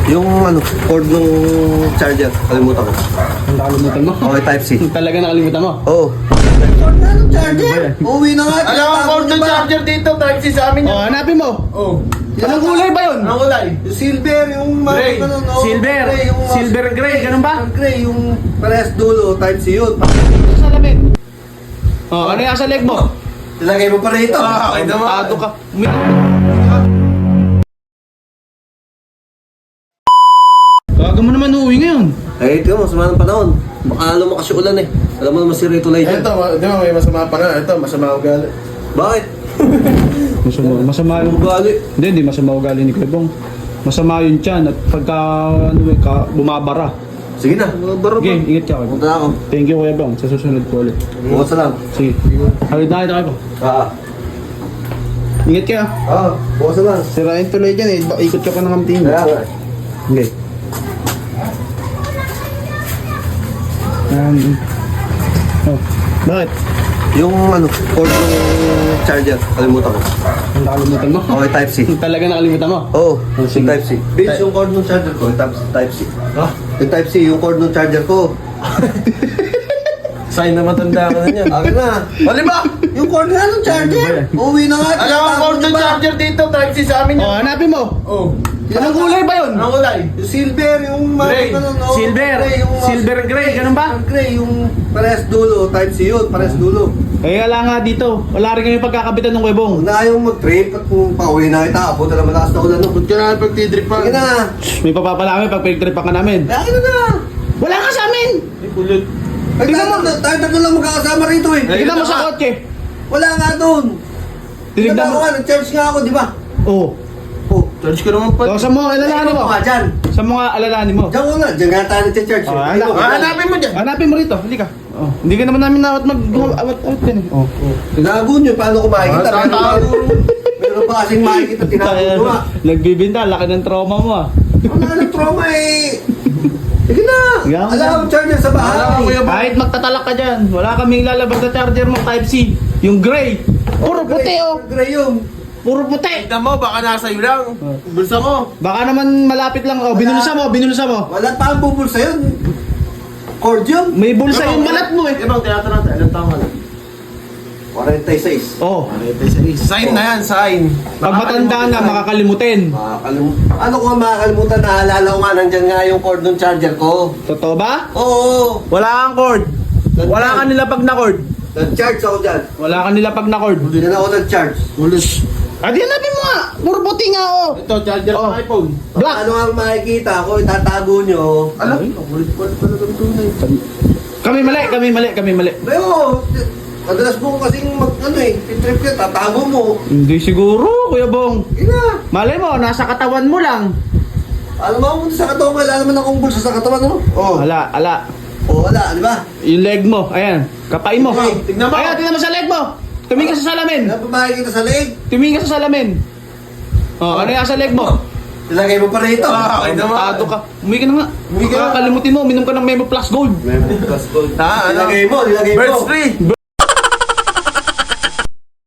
Yung ano, cord nung charger, kalimutan ko. Ang nakalimutan mo? Okay, Type-C. Talaga nakalimutan mo? Oo. Cord na ng charger? Uwi na nga. Alam mo, cord ng charger dito, Type-C sa amin Oh, hanapin mo. Oh. Anong kulay ba yun? Anong kulay? Yung silver, yung Gray. ano, no? Silver. Gray, yung, Silver gray, ganun ba? Gray, yung parehas dulo, Type-C yun. Sa lamin. Oh, ano yung sa leg mo? Tilagay mo pa rito. Ah, okay naman. Tado ka. Gaga mo naman uuwi ngayon. Eh, ito mo, masama ng panahon. Baka lumakas yung ulan eh. Alam mo naman si Rito Lai dyan. Ito, di ba may masama pa nga? Ito, masama ugali. Bakit? Masama yung... Ugali. Hindi masama ugali ni Kuya Bong. Masama yung tiyan at pagka bumabara. Sige na, baro Okay, pa. ingat ka. Kuya Bong. Punta na ako. Thank you Kuya Bong. Sa susunod ko ulit. Bukas na lang. Sige. Halit na kita kayo. Ah. Ingat ka. Bukas na lang. Sirain tuloy dyan eh. Ikot ka pa ng kamting. Kaya nga. Hindi. Oh, bakit? Yung ano, cord nung charger, kalimutan ko. Ang nakalimutan mo? Okay, Type-C. Talaga nakalimutan mo? Oo, sige. yung Type-C. Vince, yung cord nung charger ko, yung Type-C. Ah, Yung Type-C, yung cord nung charger ko. sign na matanda ka na niyan. Akin na. Mali ba? Yung cord nga nung charger. Uwi na nga. Alam mo, cord ng charger dito, Type-C sa amin Oh, hanapin mo. Oh. Anong kulay ba yun? Anong kulay? Yung silver, yung Gray. ano, no? Silver. Gray, yung Silver gray, ganun ba? Gray, yung parehas dulo, Type-C yun, parehas dulo. Eh, wala nga dito. Wala rin kami pagkakabitan ng Kuya Bong. Huwag na ayaw mag-trip at kung pauwi na kita, abutan na malakas na ulan. Ba't ka na pagtidrip pa? Sige na. May papapala kami pag pinagtripan ka namin. Akin na. Wala nga sa amin! Ay, kulot. Ay, tayo tatlo lang magkakasama rito eh. Ay, Tignan mo ito sa ka. kotse. Wala nga doon. Tinignan Ako mo. nga, nag-charge nga ako, di ba? Oo. Oh. Charge ko naman pa. Oh, sa mga alalahanin mo. Nga dyan. Sa mga alalahanin mo. Diyan ko nga, diyan nga tayo nag-charge. Oh, Ayun ako, dyan. Hanapin mo dyan. Hanapin mo rito. Hindi ka. Oh. Hindi ka naman namin nawat mag-awat yan eh. Oh. Tinago nyo, paano ko makikita? Ah, tatago. Meron ba kasing makikita, tinago nyo nga. Nagbibinta, laki ng trauma mo ah. Wala nang trauma eh. Sige na. Yan. Alam ko charger sa Alam ko, bahay. Kuya Bong. Kahit magtatalak ka dyan, wala kaming lalabas na charger mo Type-C. Yung gray. Puro puti oh. Gray yung. Puro puti. Tignan mo, baka nasa iyo lang. Bulsa mo. Baka naman malapit lang. Oh, binulsa mo. Wala pa ang bubulsa yun. Cord yun. May bulsa yung balat mo eh. Ibang tinatanong tayo, ilang taon ka na? 46. Oh. Sign na yan, sign. Pag matanda na, makakalimutin. Ano ko nga makakalimutan, naalala ko nga nandyan nga yung cord ng charger ko. Totoo ba? Oo. Wala kang cord. Wala ka nila pag na cord. Nag-charge ako dyan. Wala ka nila pag na cord. Diyan ako nag-charge. Ulis. Adi hanapin mo nga. Puro puti nga oh. Ito, charger Oh. ng iPhone. Black. Ano ang makikita ko, itatago nyo. Alam, ulit pala ng tunay. Kami mali. Pero, madalas mo kasing trip ka, tatago mo. Hindi siguro, Kuya Bong. Ina. Malay mo, nasa katawan mo lang. Alam mo, sa katawan, wala naman akong bulsa sa katawan, ano? Oo. Ala. Oo, wala, di ba? Yung leg mo, ayan. Kapain mo. Okay, tignan mo. Ayan, tignan mo sa leg mo. Tumingin ka sa salamin. Wala pa makikita sa leg. Tumingin ka sa salamin. Oh, ano yan sa leg mo? Tilagay mo pa rito. Ah, okay naman. Tado ka. Umi ka na nga. Umi ka na. Kakalimutin mo, uminom ka ng Memo Plus Gold. Memo plus gold. Ah, ano? Nilagay mo. Birds free.